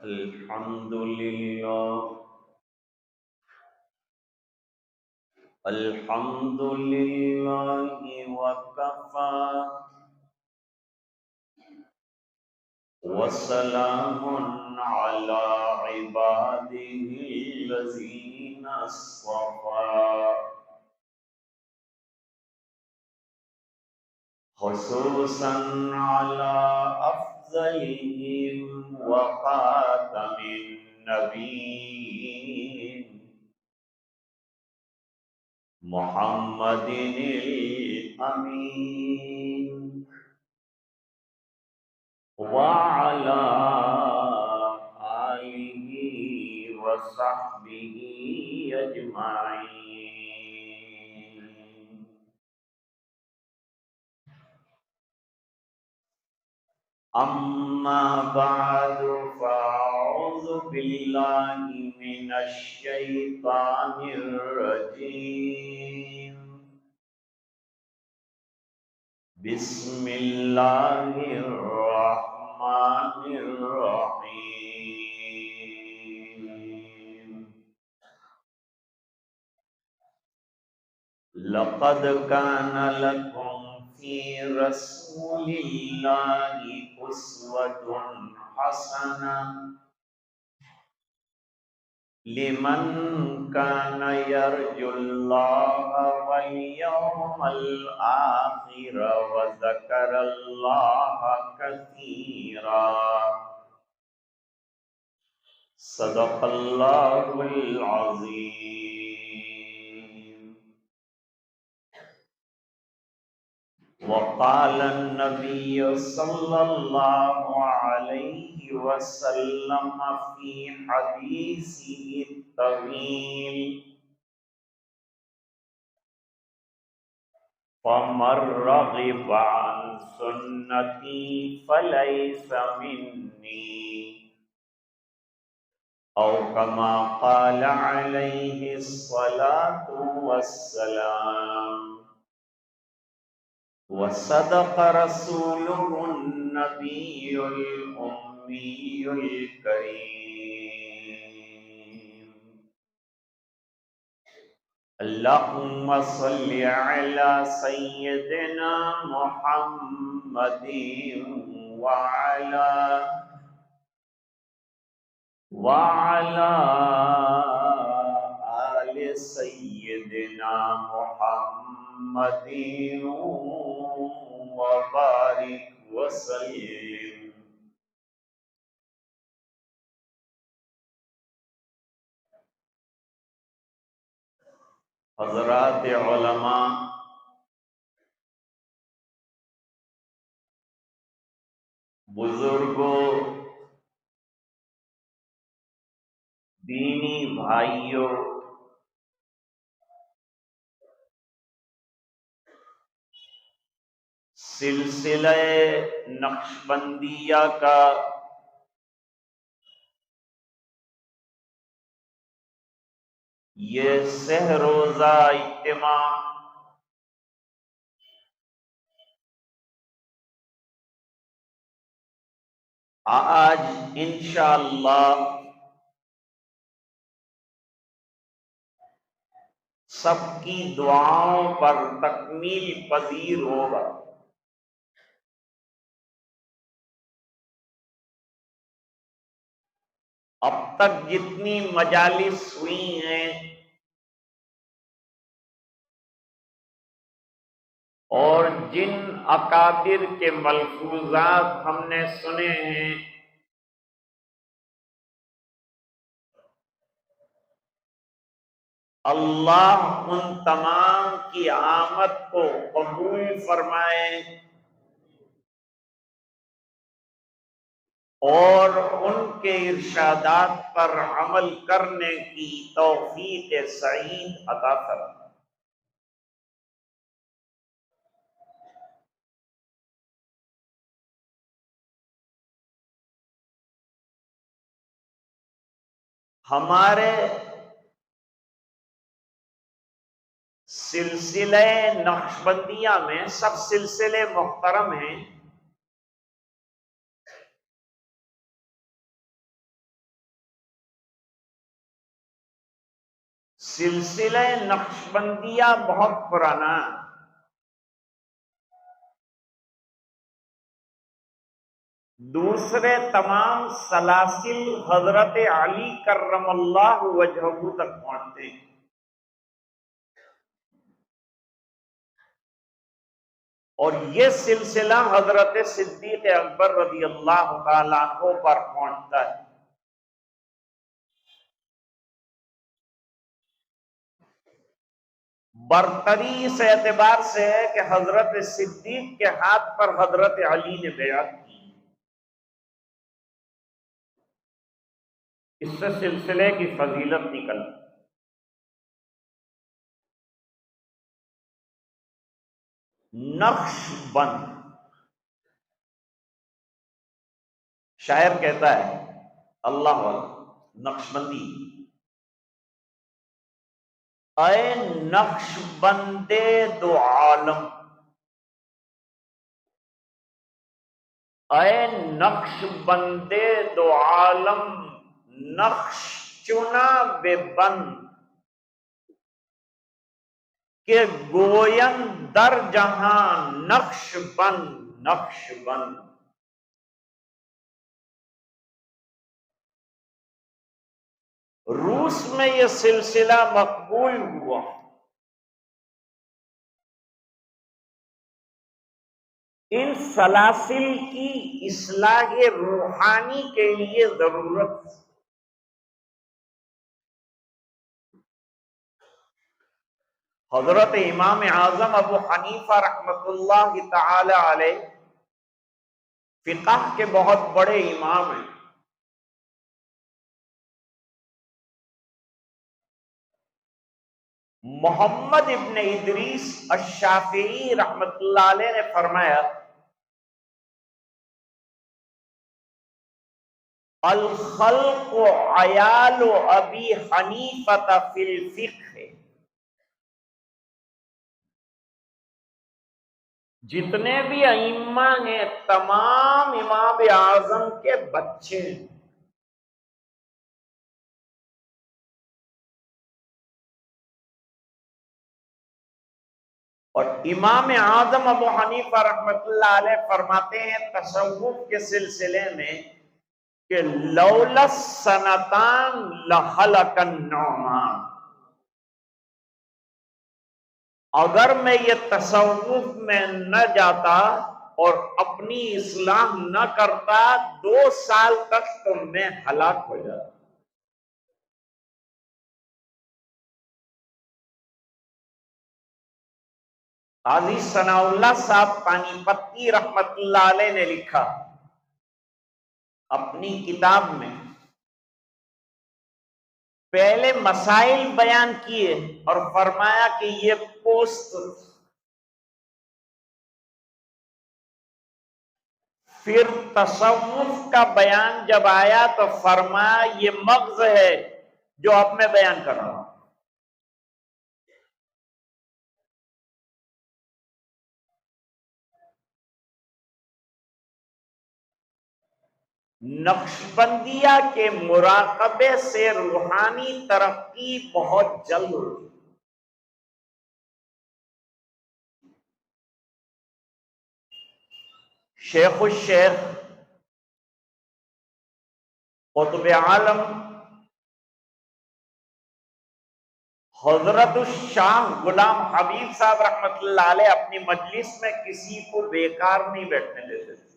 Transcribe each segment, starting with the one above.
الحمد لله الحمد لله وكفى وسلام على عباده الذين اصطفى خصوصا على أفضلهم وخاتم النبيين محمد الأمين وعلى آله وصحبه أجمعين. أما بعد فأعوذ بالله من الشيطان الرجيم. بسم الله الرحمن الرحيم. لقد كان لكم في رسول الله أسوة حسنة لمن كان يرجو الله واليوم الآخر وذكر الله كثيرا. صدق الله العظيم. وقال النبي صلى الله عليه وسلم في حديثه الطويل: فمن رغب عن سنتي فليس مني، أو كما قال عليه الصلاة والسلام. وصدق رسوله النبي الأمي الكريم. اللهم صل على سيدنا محمد وعلى آل سيدنا محمد وبارك وسلم. حضرات علماء، بزرگوں، دینی بھائیوں، سلسلہ نقشبندیہ کا یہ سہ روزہ اجتماع آج انشاءاللہ سب کی دعاؤں پر تکمیل پذیر ہوگا. اب تک جتنی مجالس ہوئی ہیں اور جن اکابر کے ملفوظات ہم نے سنے ہیں، اللہ ان تمام کی آمد کو قبول فرمائے اور ان کے ارشادات پر عمل کرنے کی توفیق سعید عطا فرمائے. ہمارے سلسلہ نقشبندیہ میں سب سلسلے محترم ہیں، سلسلہ نقشبندیہ بہت پرانا ہے۔ دوسرے تمام سلاسل حضرت علی کرم اللہ وجہہ تک پہنچتے ہیں۔ اور یہ سلسلہ حضرت صدیق اکبر رضی اللہ تعالیٰ عنہ پر پہنچتا ہے۔ برتری اس اعتبار سے ہے کہ حضرت صدیق کے ہاتھ پر حضرت علی نے بیعت کی۔ اس سے سلسلے کی فضیلت نکلتی۔ نقش بند، شاعر کہتا ہے اللہ نقش بندی، اے نقش بندے دو عالم، اے نقش بندے دو عالم، نقش چنا بے بند، کہ گوین در جہاں نقش بند نقش بند۔ روس میں یہ سلسلہ مقبول ہوا۔ ان سلاسل کی اصلاح روحانی کے لیے ضرورت۔ حضرت امام اعظم ابو حنیفہ رحمۃ اللہ تعالی علیہ فقہ کے بہت بڑے امام ہیں۔ محمد ابن ادریس الشافعی رحمۃ اللہ علیہ نے فرمایا الخلق عیال ابی حنیفہ فی الفقہ، جتنے بھی ائمہ ہیں تمام امام اعظم کے بچے ہیں۔ اور امام اعظم ابو حنیفہ رحمۃ اللہ علیہ فرماتے ہیں تصوف کے سلسلے میں کہ لولا السنتان لہلک النعمان، اگر میں یہ تصوف میں نہ جاتا اور اپنی اصلاح نہ کرتا 2 سال تک تو میں ہلاک ہو جاتا۔ قاضی ثناء اللہ صاحب پانی پتی رحمت اللہ علیہ نے لکھا اپنی کتاب میں، پہلے مسائل بیان کیے اور فرمایا کہ یہ پوست، پھر تصوف کا بیان جب آیا تو فرمایا یہ مغز ہے جو اب میں بیان کر رہا ہوں۔ نقشبندیہ کے مراقبے سے روحانی ترقی بہت جلد ہوتی۔ شیخ الشیخ قطب عالم حضرت الشاہ غلام حبیب صاحب رحمت اللہ علیہ اپنی مجلس میں کسی کو بیکار نہیں بیٹھنے دیتے تھے۔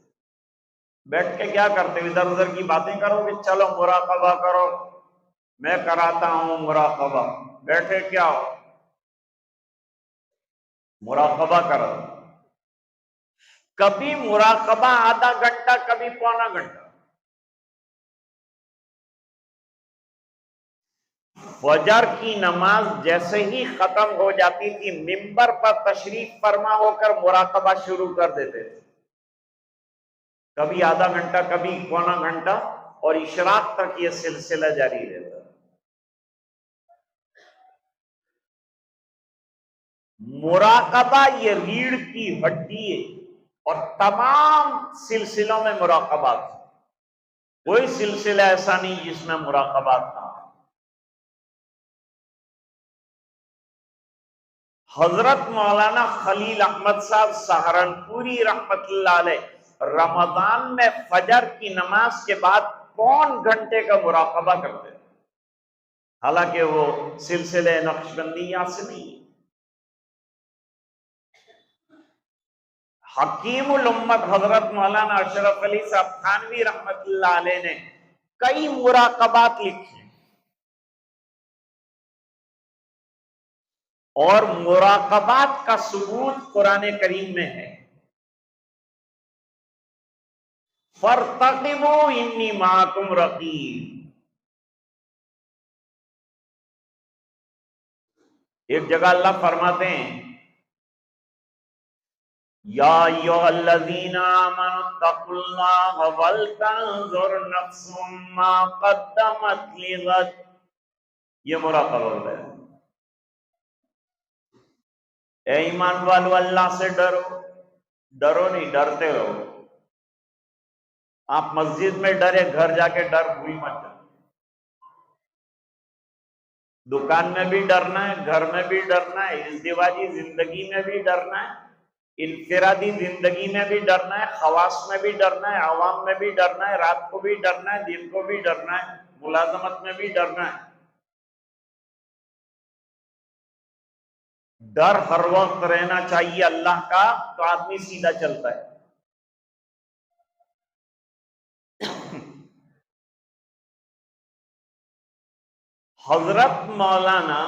بیٹھ کے کیا کرتے، ادھر ادھر کی باتیں کرو کہ چلو مراقبہ کرو، میں کراتا ہوں مراقبہ، بیٹھے کیا ہو مراقبہ کرو۔ کبھی مراقبہ آدھا گھنٹہ، کبھی پونا گھنٹہ۔ فجر کی نماز جیسے ہی ختم ہو جاتی تھی ممبر پر تشریف فرما ہو کر مراقبہ شروع کر دیتے تھے، کبھی آدھا گھنٹہ، کبھی پونا گھنٹہ، اور اشراق تک یہ سلسلہ جاری رہتا۔ مراقبہ یہ ریڑھ کی ہڈی ہے، اور تمام سلسلوں میں مراقبات، کوئی سلسلہ ایسا نہیں جس میں مراقبات نہ ہو۔ حضرت مولانا خلیل احمد صاحب سہارنپوری رحمت اللہ علیہ رمضان میں فجر کی نماز کے بعد 5 گھنٹے کا مراقبہ کرتے ہیں، حالانکہ وہ سلسلہ نقشبندیہ سے نہیں۔ حکیم الامت حضرت مولانا اشرف علی صاحب تھانوی رحمت اللہ علیہ نے کئی مراقبات لکھے، اور مراقبات کا ثبوت قرآن کریم میں ہے۔ فَارْتَقِبُوا إِنِّي مَعَكُمْ رَقِيبٌ۔ ایک جگہ اللہ فرماتے ہیں یا ایھا الذین آمنوا اتقوا اللہ وَلْتَنظُرْ نَفْسٌ مَا قَدَّمَتْ لِغَدٍ، یہ مراقبہ ہوتا ہے۔ اے ایمان والو اللہ سے ڈرو، ڈرو نہیں ڈرتے رہو۔ آپ مسجد میں ڈرے، گھر جا کے ڈر بھول مت جاؤ۔ دکان میں بھی ڈرنا ہے، گھر میں بھی ڈرنا ہے، ازدواجی زندگی میں بھی ڈرنا ہے، انفرادی زندگی میں بھی ڈرنا ہے، خواص میں بھی ڈرنا ہے، عوام میں بھی ڈرنا ہے، رات کو بھی ڈرنا ہے، دن کو بھی ڈرنا ہے، ملازمت میں بھی ڈرنا ہے۔ ڈر ہر وقت رہنا چاہیے اللہ کا، تو آدمی سیدھا چلتا ہے۔ حضرت مولانا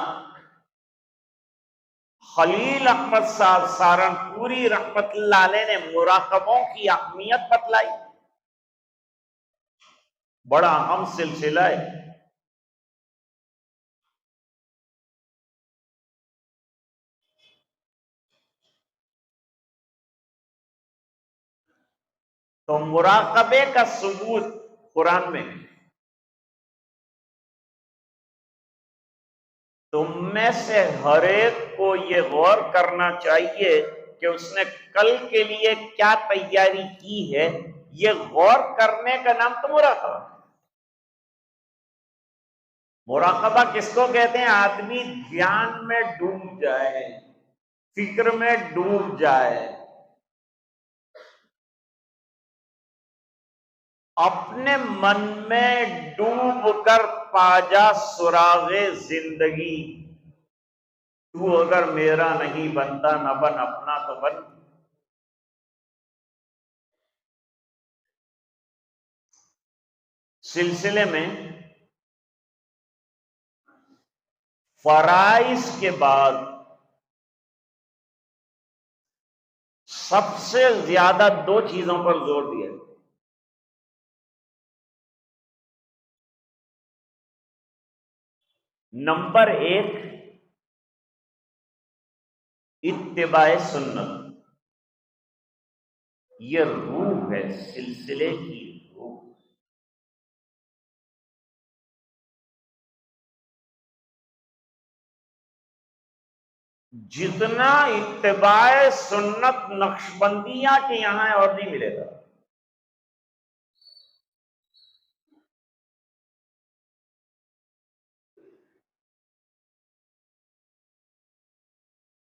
خلیل احمد صاحب سہارنپوری رحمت اللہ علیہ نے مراقبوں کی اہمیت بتلائی، بڑا اہم سلسلہ ہے۔ تو مراقبے کا ثبوت قرآن میں ہے۔ تم میں سے ہر ایک کو یہ غور کرنا چاہیے کہ اس نے کل کے لیے کیا تیاری کی ہے۔ یہ غور کرنے کا نام تو مراقبہ۔ مراقبہ کس کو کہتے ہیں؟ آدمی دھیان میں ڈوب جائے، فکر میں ڈوب جائے، اپنے من میں ڈوب کر پاجا سراغ زندگی۔ تو اگر میرا نہیں بنتا نہ بن، اپنا تو بن۔ سلسلے میں فرائض کے بعد سب سے زیادہ 2 چیزوں پر زور دیا۔ نمبر 1 اتباع سنت، یہ روح ہے سلسلے کی روح۔ جتنا اتباع سنت نقشبندیہ کے یہاں ہے اور نہیں ملے گا۔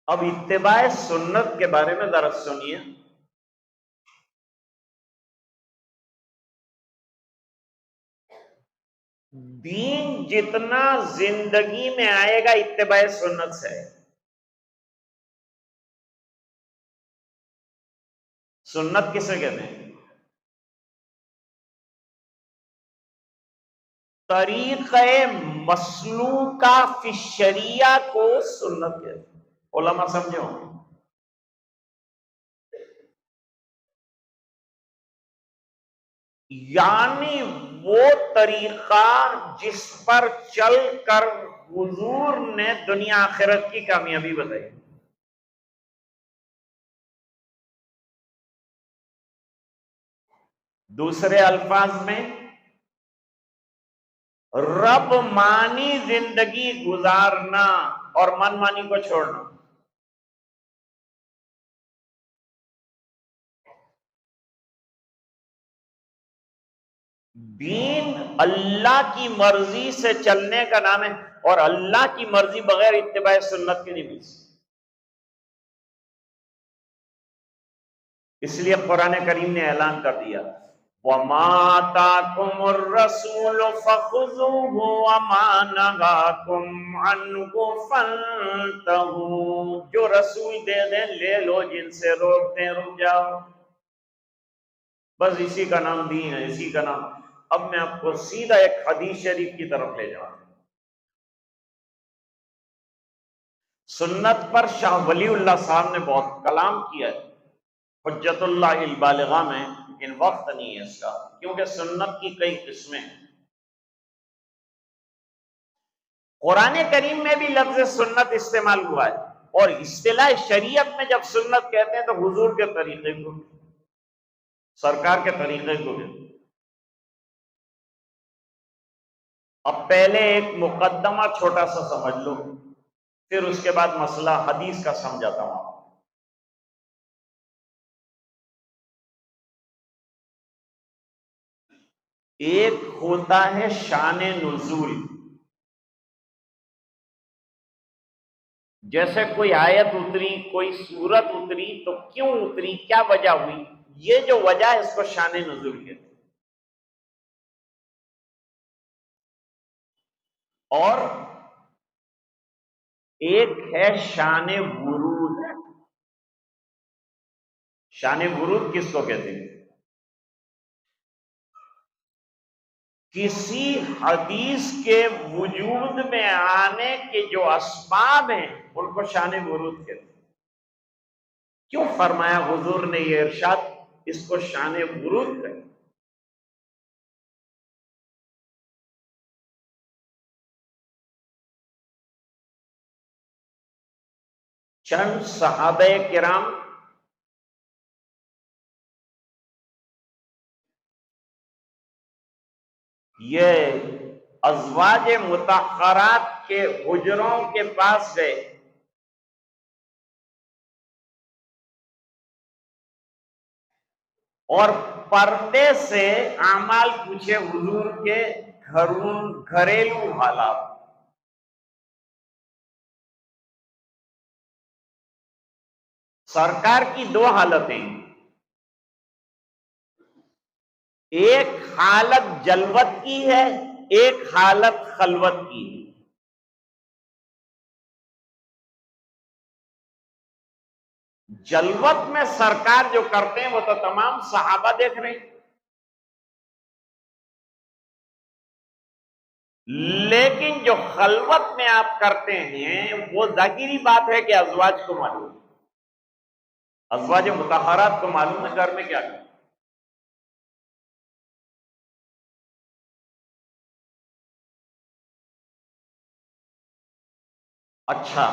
اب اتباع سنت کے بارے میں ذرا سنیے۔ دین جتنا زندگی میں آئے گا اتباع سنت سے ہے۔ سنت کسے کہتے ہیں؟ طریقہ مسلوکہ فی الشریعہ کو سنت کہتے ہیں۔ علماء سمجھو، یعنی وہ طریقہ جس پر چل کر حضور نے دنیا آخرت کی کامیابی بتائی۔ دوسرے الفاظ میں رب مانی زندگی گزارنا اور من مانی کو چھوڑنا۔ دین اللہ کی مرضی سے چلنے کا نام ہے، اور اللہ کی مرضی بغیر اتباع سنت کے نہیں مل سکتی۔ اس لیے قرآن کریم نے اعلان کر دیا وَمَا آتَاكُمُ الرَّسُولُ فَخُذُوهُ وَمَا نَهَاكُمْ عَنْهُ فَانْتَهُوا، جو رسول دے دیں لے لو، جن سے روک دیں رک جاؤ، بس اسی کا نام دین ہے، اسی کا نام۔ اب میں آپ کو سیدھا ایک حدیث شریف کی طرف لے جاؤں۔ سنت پر شاہ ولی اللہ صاحب نے بہت کلام کیا ہے حجت اللہ البالغہ میں، لیکن وقت نہیں ہے اس کا، کیونکہ سنت کی کئی قسمیں ہیں۔ قرآن کریم میں بھی لفظ سنت استعمال ہوا ہے، اور اصطلاح شریعت میں جب سنت کہتے ہیں تو حضور کے طریقے کو، سرکار کے طریقے کو بھی۔ اب پہلے ایک مقدمہ چھوٹا سا سمجھ لو، پھر اس کے بعد مسئلہ حدیث کا سمجھاتا ہوں۔ ایک ہوتا ہے شان نزول، جیسے کوئی آیت اتری، کوئی سورت اتری تو کیوں اتری، کیا وجہ ہوئی، یہ جو وجہ ہے اس کو شان نزول کہتے ہیں۔ اور ایک ہے شان ورود۔ شان ورود کس کو کہتے ہیں؟ کسی حدیث کے وجود میں آنے کے جو اسباب ہیں ان کو شان ورود کہتے ہیں۔ کیوں فرمایا حضور نے یہ ارشاد، اس کو شان ورود کہتے ہیں۔ چند صحابہ کرام یہ ازواج مطہرات کے حجروں کے پاس گئے، اور پردے سے اعمال پوچھے حضور کے گھریلو حالات۔ سرکار کی دو حالتیں، ایک حالت جلوت کی ہے، ایک حالت خلوت کی ہے۔ جلوت میں سرکار جو کرتے ہیں وہ تو تمام صحابہ دیکھ رہے ہیں، لیکن جو خلوت میں آپ کرتے ہیں وہ ظاہری بات ہے کہ ازواج کو معلوم ہے، ازواج مطہرات کو معلوم ہے گھر میں کیا کریں۔ اچھا،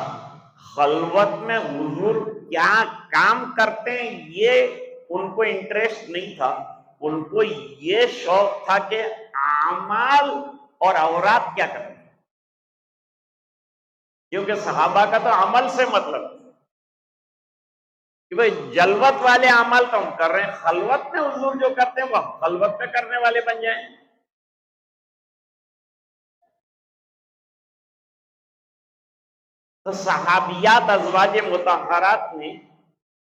خلوت میں حضور کیا کام کرتے ہیں یہ ان کو انٹرسٹ نہیں تھا، ان کو یہ شوق تھا کہ اعمال اور اورات کیا کریں، کیونکہ صحابہ کا تو عمل سے مطلب کہ بھئی جلوت والے اعمال تو ہم کر رہے ہیں، خلوت میں حضور جو کرتے ہیں وہ خلوت میں کرنے والے بن جائیں۔ تو صحابیات ازواج مطہرات نے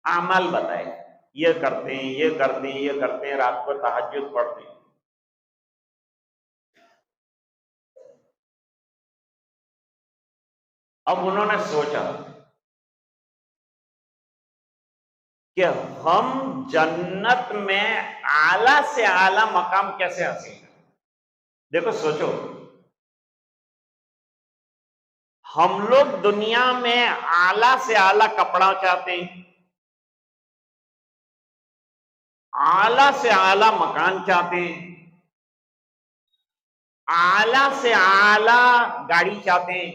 اعمال بتائے، یہ کرتے ہیں، یہ کرتے ہیں، یہ کرتے ہیں، رات کو تہجد پڑھتے ہیں۔ اب انہوں نے سوچا کہ ہم جنت میں اعلیٰ سے اعلیٰ مقام کیسے حاصل کریں۔ دیکھو سوچو، ہم لوگ دنیا میں اعلیٰ سے اعلیٰ کپڑا چاہتے ہیں، اعلیٰ سے اعلیٰ مکان چاہتے ہیں، اعلیٰ سے اعلیٰ گاڑی چاہتے ہیں،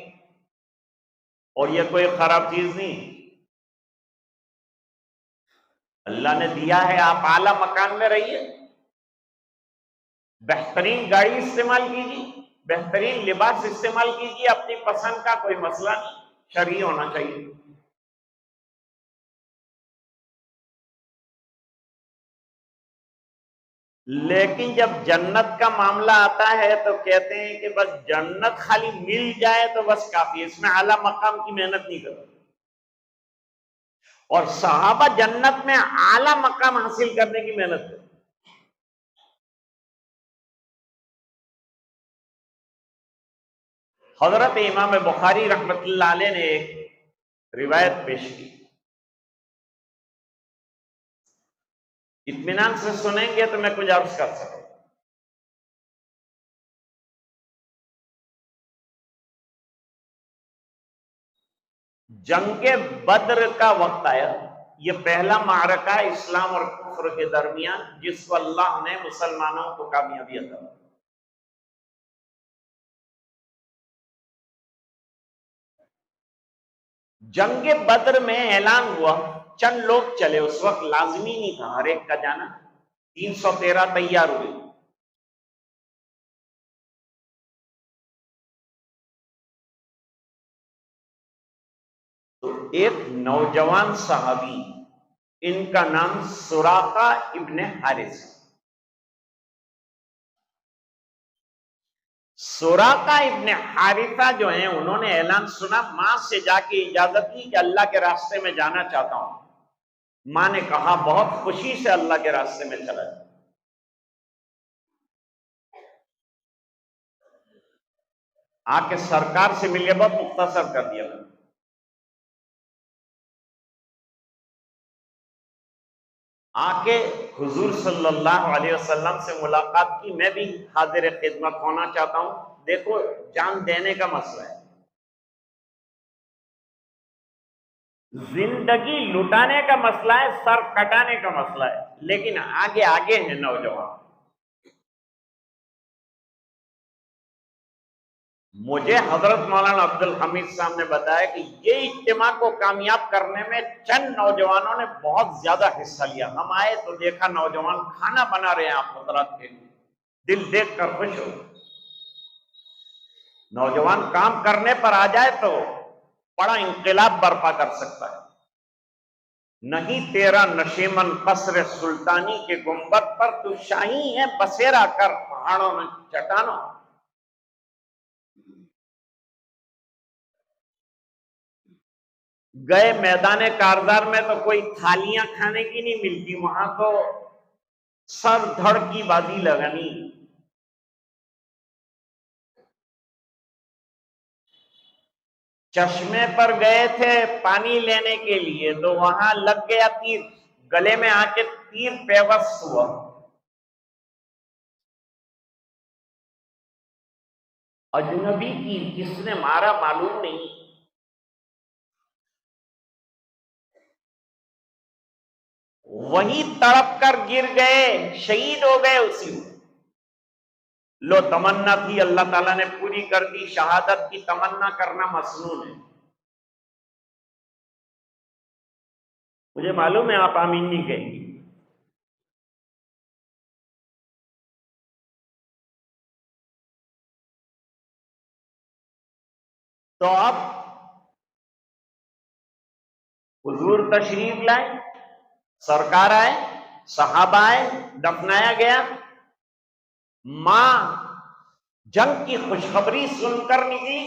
اور یہ کوئی خراب چیز نہیں، اللہ نے دیا ہے، آپ اعلیٰ مکان میں رہیے، بہترین گاڑی استعمال کیجیے، بہترین لباس استعمال کیجیے، اپنی پسند کا، کوئی مسئلہ نہیں، شرعی ہونا چاہیے۔ لیکن جب جنت کا معاملہ آتا ہے تو کہتے ہیں کہ بس جنت خالی مل جائے تو بس کافی، اس میں اعلیٰ مقام کی محنت نہیں کرو۔ اور صحابہ جنت میں اعلی مقام حاصل کرنے کی محنت کرتے. حضرت امام بخاری رحمت اللہ علیہ نے ایک روایت پیش کی. اطمینان سے سنیں گے تو میں کچھ عرض کر سکوں. جنگ بدر کا وقت آیا. یہ پہلا معرکہ اسلام اور کفر کے درمیان جس کو اللہ نے مسلمانوں کو کامیابی عطا کی. جنگ بدر میں اعلان ہوا، چند لوگ چلے، اس وقت لازمی نہیں تھا ہر ایک کا جانا. 313 تیار ہوئے. تو ایک نوجوان صحابی، ان کا نام سراقہ ابن حارث. سراقہ ابن حارثہ جو ہیں، انہوں نے اعلان سنا، ماں سے جا کے اجازت لی کہ اللہ کے راستے میں جانا چاہتا ہوں. ماں نے کہا بہت خوشی سے اللہ کے راستے میں چلا جائے. آ کے سرکار سے مل کے بہت مختصر کر دیا. آ کے حضور صلی اللہ علیہ وسلم سے ملاقات کی. میں بھی حاضر خدمت ہونا چاہتا ہوں. دیکھو جان دینے کا مسئلہ ہے، زندگی لٹانے کا مسئلہ ہے، سر کٹانے کا مسئلہ ہے، لیکن آگے آگے ہیں نوجوان. مجھے حضرت مولانا عبد الحمید صاحب نے بتایا کہ یہ اجتماع کو کامیاب کرنے میں چند نوجوانوں نے بہت زیادہ حصہ لیا. ہم آئے تو دیکھا نوجوان کھانا بنا رہے ہیں آپ حضرات کے لیے. دل دیکھ کر خوش ہو. نوجوان کام کرنے پر آ جائے تو بڑا انقلاب برپا کر سکتا ہے. نہیں تیرا نشیمن قصر سلطانی کے گنبد پر، تو شاہی ہے بسیرا کر پہاڑوں میں چٹانوں. گئے میدان کارزار میں تو کوئی تھالیاں کھانے کی نہیں ملتی، وہاں تو سر دھڑ کی بازی لگانی. چشمے پر گئے تھے پانی لینے کے لیے تو وہاں لگ گیا تیر، گلے میں آ کے تیر پیوست ہوا. اجنبی تیر کس نے مارا معلوم نہیں. وہی تڑپ کر گر گئے، شہید ہو گئے اسی میں. لو تمنا تھی اللہ تعالیٰ نے پوری کر دی. شہادت کی تمنا کرنا مسنون ہے. مجھے معلوم ہے آپ آمین نہیں کہیں گے. تو اب حضور تشریف لائے، سرکار آئے، صحابہ آئے، دفنایا گیا. ماں جنگ کی خوشخبری سن کر نکلی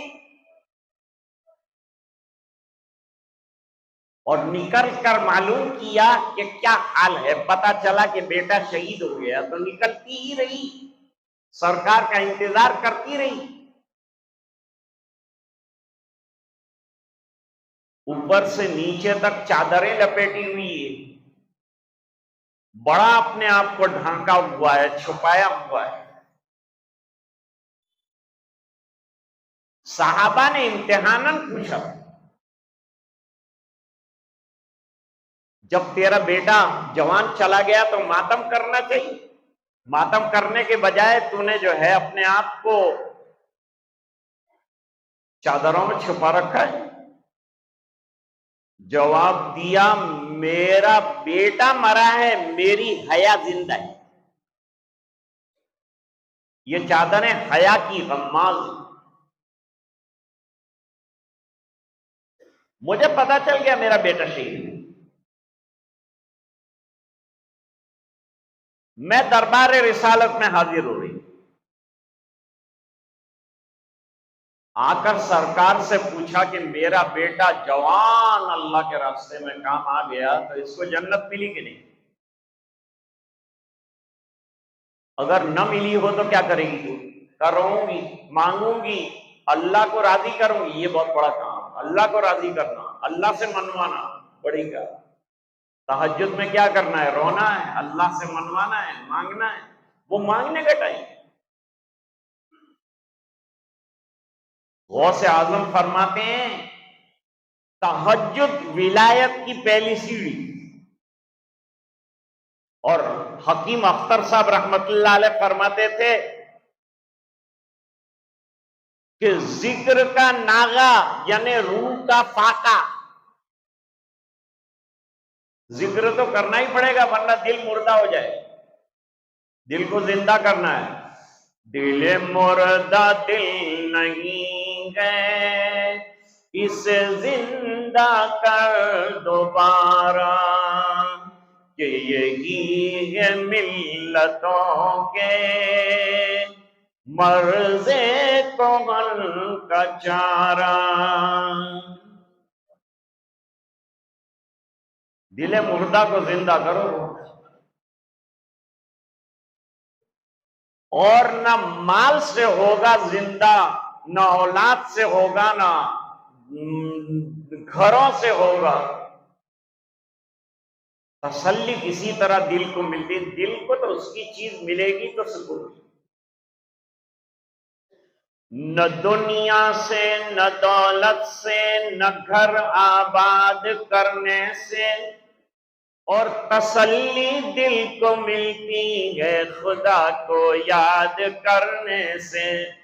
اور نکل کر معلوم کیا کہ کیا حال ہے. پتا چلا کہ بیٹا شہید ہو گیا تو نکلتی ہی رہی، سرکار کا انتظار کرتی رہی. اوپر سے نیچے تک چادریں لپیٹی ہوئی ہے، بڑا اپنے آپ کو ڈھانکا ہوا ہے، چھپایا ہوا ہے. صحابہ نے امتحاناً پوچھا، جب تیرا بیٹا جوان چلا گیا تو ماتم کرنا چاہیے، ماتم کرنے کے بجائے تو نے جو ہے اپنے آپ کو چادروں میں چھپا رکھا ہے. جواب دیا میرا بیٹا مرا ہے، میری حیا زندہ ہے. یہ چادریں حیا کی غماز. مجھے پتا چل گیا میرا بیٹا شہید ہے. میں دربار رسالت میں حاضر ہو رہی. آ کر سرکار سے پوچھا کہ میرا بیٹا جوان اللہ کے راستے میں کام آ گیا تو اس کو جنت ملی کہ نہیں؟ اگر نہ ملی ہو تو کیا کرے گی؟ تو کروں گی، مانگوں گی، اللہ کو راضی کروں گی۔ یہ بہت بڑا کام، اللہ کو راضی کرنا، اللہ سے منوانا بڑی کا۔ تہجد میں کیا کرنا ہے؟ رونا ہے، اللہ سے منوانا ہے، مانگنا ہے۔ وہ مانگنے کا ٹائم۔ غوث اعظم فرماتے ہیں تہجد ولایت کی پہلی سیڑھی۔ اور حکیم اختر صاحب رحمت اللہ علیہ فرماتے تھے کہ ذکر کا ناغا یعنی روح کا فاقہ، ذکر تو کرنا ہی پڑے گا ورنہ دل مردہ ہو جائے۔ دل کو زندہ کرنا ہے۔ دل مردہ دل نہیں ہے، اسے زندہ کر دوبارہ، کہ یہی ہے ملتوں کے مرض کہن کا چارہ۔ دل مردہ کو زندہ کرو۔ اور نہ مال سے ہوگا زندہ، نہ اولاد سے ہوگا، نہ گھروں سے ہوگا۔ تسلی کسی طرح دل کو ملتی، دل کو تو اس کی چیز ملے گی تو سکون۔ نہ دنیا سے، نہ دولت سے، نہ گھر آباد کرنے سے، اور تسلی دل کو ملتی ہے خدا کو یاد کرنے سے۔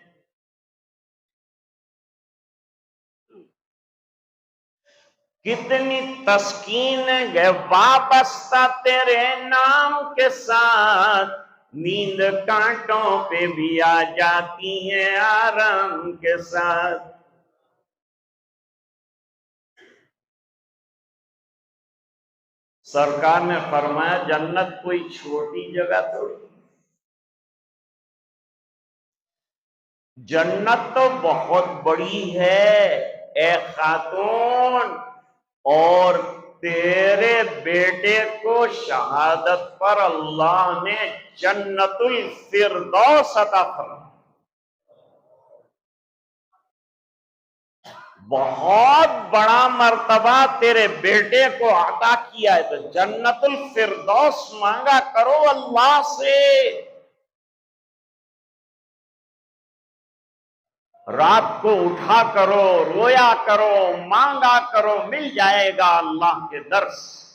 کتنی تسکین ہے وابستہ تیرے نام کے ساتھ، نیند کانٹوں پہ بھی آ جاتی ہے آرام کے ساتھ۔ سرکار نے فرمایا جنت کوئی چھوٹی جگہ تھوڑی، جنت تو بہت بڑی ہے اے خاتون، اور تیرے بیٹے کو شہادت پر اللہ نے جنت الفردوس عطا فرمایا۔ بہت بڑا مرتبہ تیرے بیٹے کو عطا کیا ہے، تو جنت الفردوس مانگا کرو اللہ سے۔ رات کو اٹھا کرو، رویا کرو، مانگا کرو، مل جائے گا اللہ کے در سے۔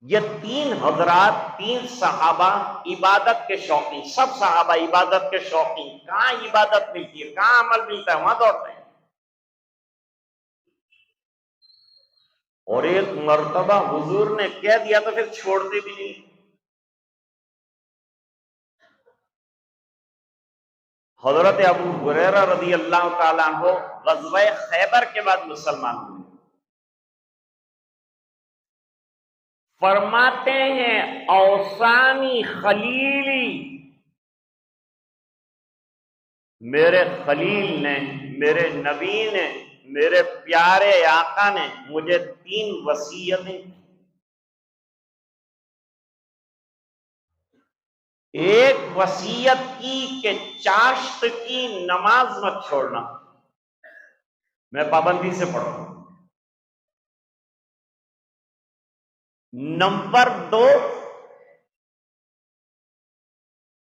یہ تین حضرات، تین صحابہ عبادت کے شوقین، سب صحابہ عبادت کے شوقین۔ کہاں عبادت ملتی ہے، کہاں عمل ملتا ہے، وہاں دوڑتے ہیں۔ اور ایک مرتبہ حضور نے کہہ دیا تو پھر چھوڑتے بھی نہیں۔ حضرت ابو ہریرہ رضی اللہ تعالیٰ عنہ غزوہ خیبر کے بعد مسلمان ہوئے۔ فرماتے ہیں اوصانی خلیلی، میرے خلیل نے، میرے نبی نے، میرے پیارے آقا نے مجھے تین وصیتیں۔ ایک وصیت کی کہ چاشت کی نماز مت چھوڑنا، میں پابندی سے پڑھوں۔ نمبر 2،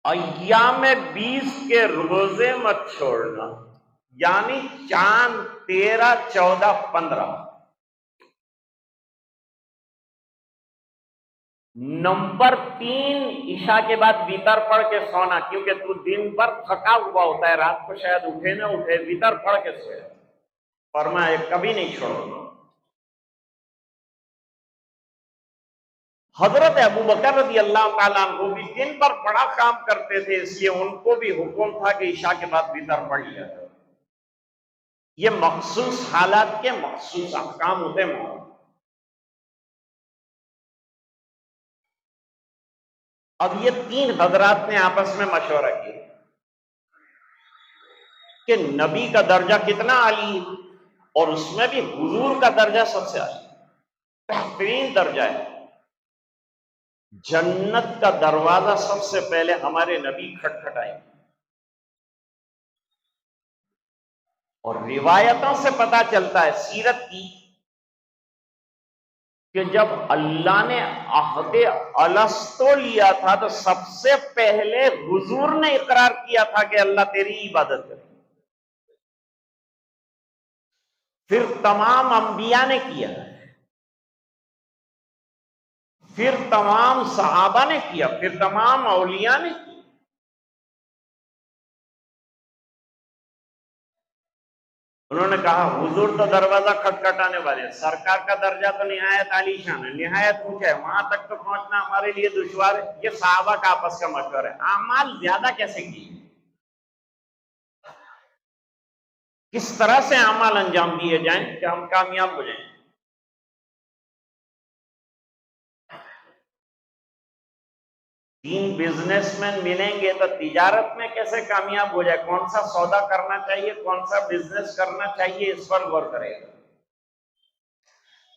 ایام 20 کے روزے مت چھوڑنا، یعنی چاند 13، 14، 15۔ نمبر 3، عشاء کے بعد وتر پڑھ کے سونا، کیونکہ تو دن بھر تھکا ہوا ہوتا ہے، رات کو شاید اٹھے نہ اٹھے، وتر پڑھ کے سوئے۔ فرمایا کبھی نہیں چھوڑو۔ حضرت ابوبکر رضی اللہ تعالیٰ عنہ بھی دن بھر بڑا کام کرتے تھے، اس لیے ان کو بھی حکم تھا کہ عشاء کے بعد وتر پڑھ لیا جائے۔ یہ مخصوص حالات کے مخصوص احکام ہوتے ہیں۔ اب یہ تین حضرات نے آپس میں مشورہ کیا کہ نبی کا درجہ کتنا عالی ہے، اور اس میں بھی حضور کا درجہ سب سے عالی، بہترین درجہ ہے۔ جنت کا دروازہ سب سے پہلے ہمارے نبی کھٹکھٹائیں، اور روایتوں سے پتا چلتا ہے سیرت کی کہ جب اللہ نے عہد الستو لیا تھا تو سب سے پہلے حضور نے اقرار کیا تھا کہ اللہ تیری عبادت کرے، پھر تمام انبیاء نے کیا، پھر تمام صحابہ نے کیا، پھر تمام اولیاء نے کیا۔ انہوں نے کہا حضور تو دروازہ کھٹکھٹانے والے، سرکار کا درجہ تو نہایت عالی شان ہے، نہایت اونچا ہے، وہاں تک تو پہنچنا ہمارے لیے دشوار ہے۔ یہ صحابہ کا آپس کا مشورہ ہے۔ اعمال زیادہ کیسے کیے، کس طرح سے اعمال انجام دیے جائیں کہ ہم کامیاب ہو جائیں۔ تین بزنس مین ملیں گے تو تجارت میں کیسے کامیاب ہو جائے، کون سا سودا کرنا چاہیے، کون سا بزنس کرنا چاہیے، اس پر غور کرے گا۔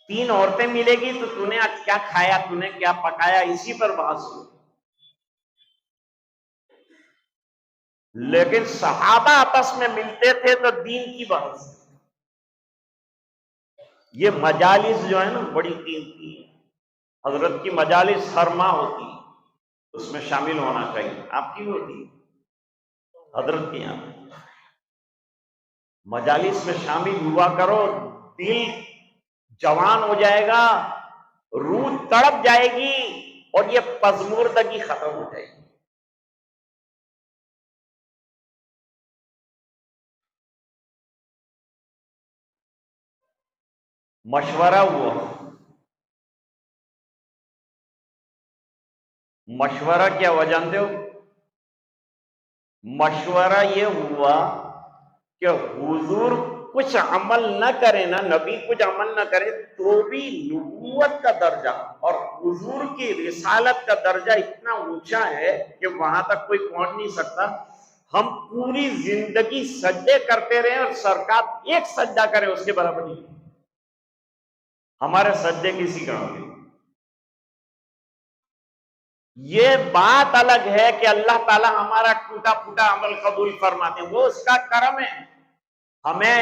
تین عورتیں ملے گی تو تو نے آج کیا کھایا، تو نے کیا پکایا، اسی پر بحث ہو۔ لیکن صحابہ آپس میں ملتے تھے تو دین کی بحث۔ یہ مجالس جو ہے نا بڑی قیمتی ہے، حضرت کی مجالس ہر ماہ ہوتی ہے، اس میں شامل ہونا چاہیے۔ آپ کی ہوتی ہے حضرت کی یہاں مجالس میں شامل ہوا کرو، دل جوان ہو جائے گا، روح تڑپ جائے گی، اور یہ پژمردگی ختم ہو جائے گی۔ مشورہ ہوا، مشورہ کیا ہوا جانتے ہو؟ مشورہ یہ ہوا کہ حضور کچھ عمل نہ کرے نا، نبی کچھ عمل نہ کرے تو بھی نبوت کا درجہ اور حضور کی رسالت کا درجہ اتنا اونچا ہے کہ وہاں تک کوئی پہنچ نہیں سکتا۔ ہم پوری زندگی سجدے کرتے رہے اور سرکار ایک سجدہ کرے اس کے برابر نہیں، ہمارے سجدے کسی کام کے۔ یہ بات الگ ہے کہ اللہ تعالی ہمارا ٹوٹا پھوٹا عمل قبول فرماتے ہیں، وہ اس کا کرم ہے، ہمیں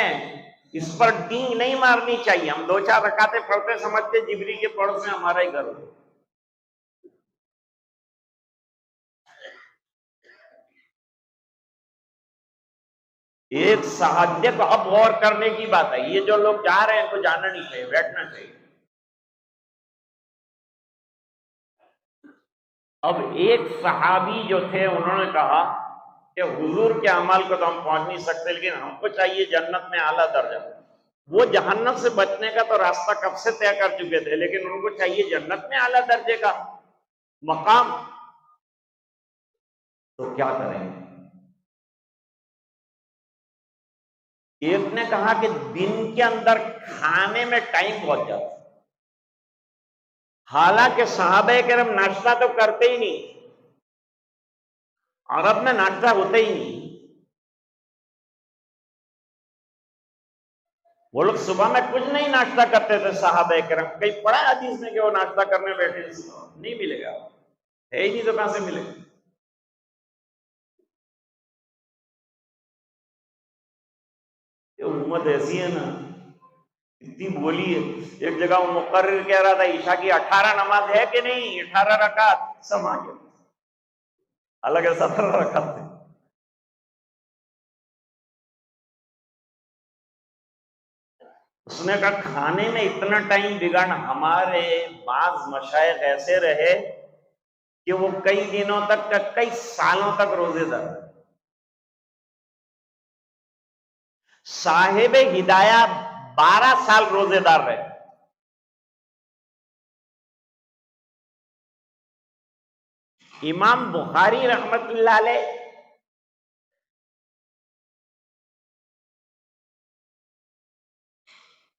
اس پر ڈینگ نہیں مارنی چاہیے۔ ہم دو چار رکعتیں پڑھتے سمجھتے جبری کے پڑوس میں ہمارا ہی گھر ہو۔ ایک صحابی کو اب غور کرنے کی بات ہے، یہ جو لوگ جا رہے ہیں تو جانا نہیں چاہیے، بیٹھنا چاہیے۔ اب ایک صحابی جو تھے انہوں نے کہا کہ حضور کے اعمال کو تو ہم پہنچ نہیں سکتے، لیکن ہم کو چاہیے جنت میں اعلیٰ درجہ۔ وہ جہنم سے بچنے کا تو راستہ کب سے طے کر چکے تھے، لیکن ان کو چاہیے جنت میں اعلیٰ درجے کا مقام۔ تو کیا کریں؟ ایک نے کہا کہ دن کے اندر کھانے میں ٹائم بہت جاتا، حالانکہ صحابہ کرام ناشتہ تو کرتے ہی نہیں، عرب میں ناشتہ ہوتا ہی نہیں۔ وہ لوگ صبح میں کچھ نہیں ناشتہ کرتے تھے صحابہ کرام، کہیں پڑھا حدیث میں کہ وہ ناشتہ کرنے بیٹھے؟ نہیں ملے گا، ہے ہی نہیں تو کہاں سے ملے گا؟ یہ امت ایسی ہے نا، اتنی بولی ہے۔ ایک جگہ وہ مقرر کہہ رہا تھا عشاء کی 18 نماز ہے کہ نہیں، 18 رکعت، سب آ گیا، الگ 17 رکعت تھے۔ اس نے کہا کھانے میں اتنا ٹائم بگاڑنا، ہمارے بعض مشائخ ایسے رہے کہ وہ کئی دنوں تک، کئی سالوں تک روزے دار۔ صاحب ہدایہ 12 سال روزے دار رہے۔ امام بخاری رحمت اللہ علیہ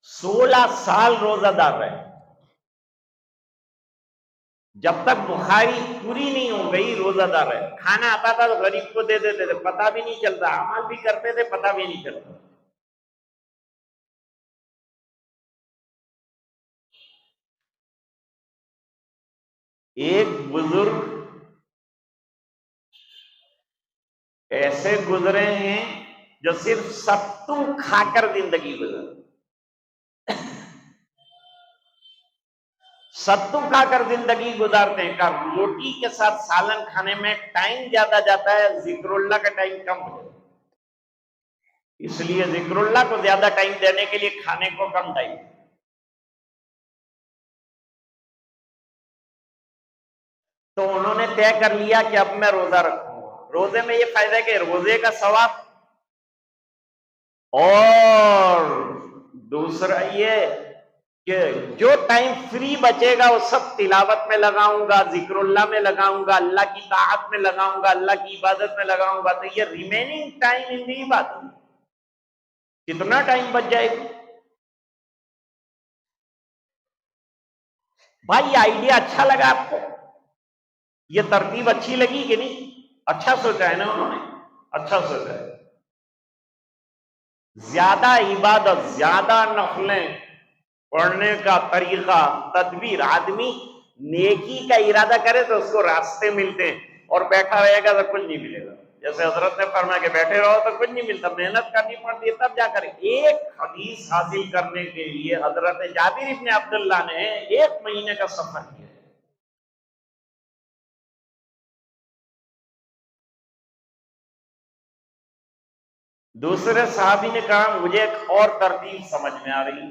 16 سال روزہ دار رہے۔ جب تک بخاری پوری نہیں ہو گئی روزہ دار ہے. کھانا آتا تھا تو غریب کو دے دیتے تھے، پتہ بھی نہیں چلتا، عمل بھی کرتے تھے، پتہ بھی نہیں چلتا. ایک بزرگ ایسے گزرے ہیں جو صرف ستو کھا کر زندگی گزر، ستو کھا کر زندگی گزارتے ہیں. کہ روٹی کے ساتھ سالن کھانے میں ٹائم زیادہ جاتا ہے، ذکر اللہ کا ٹائم کم ہو جاتا ہے. اس لیے ذکر اللہ کو زیادہ ٹائم دینے کے لیے کھانے کو کم ٹائم. تو انہوں نے طے کر لیا کہ اب میں روزہ رکھوں گا. روزے میں یہ فائدہ ہے کہ روزے کا ثواب، اور دوسرا یہ کہ جو ٹائم فری بچے گا وہ سب تلاوت میں لگاؤں گا، ذکر اللہ میں لگاؤں گا، اللہ کی طاعت میں لگاؤں گا، اللہ کی عبادت میں لگاؤں گا. تو یہ ریمیننگ ٹائم ان دی بات کتنا ٹائم بچ جائے گا. بھائی یہ آئیڈیا اچھا لگا آپ کو؟ یہ ترتیب اچھی لگی کہ نہیں؟ اچھا سوچا ہے نا انہوں نے، اچھا سوچا ہے. زیادہ عبادت، زیادہ نفلیں پڑھنے کا طریقہ، تدبیر، آدمی نیکی کا ارادہ کرے تو اس کو راستے ملتے ہیں، اور بیٹھا رہے گا تو کچھ نہیں ملے گا. جیسے حضرت نے فرمایا کہ بیٹھے رہو تو کچھ نہیں ملتا، محنت کرنی پڑتی ہے تب جا کر. ایک حدیث حاصل کرنے کے لیے حضرت جابر بن عبداللہ نے 1 مہینے کا سفر کیا. دوسرے صحابی نے کہا مجھے ایک اور ترتیب سمجھ میں آ رہی.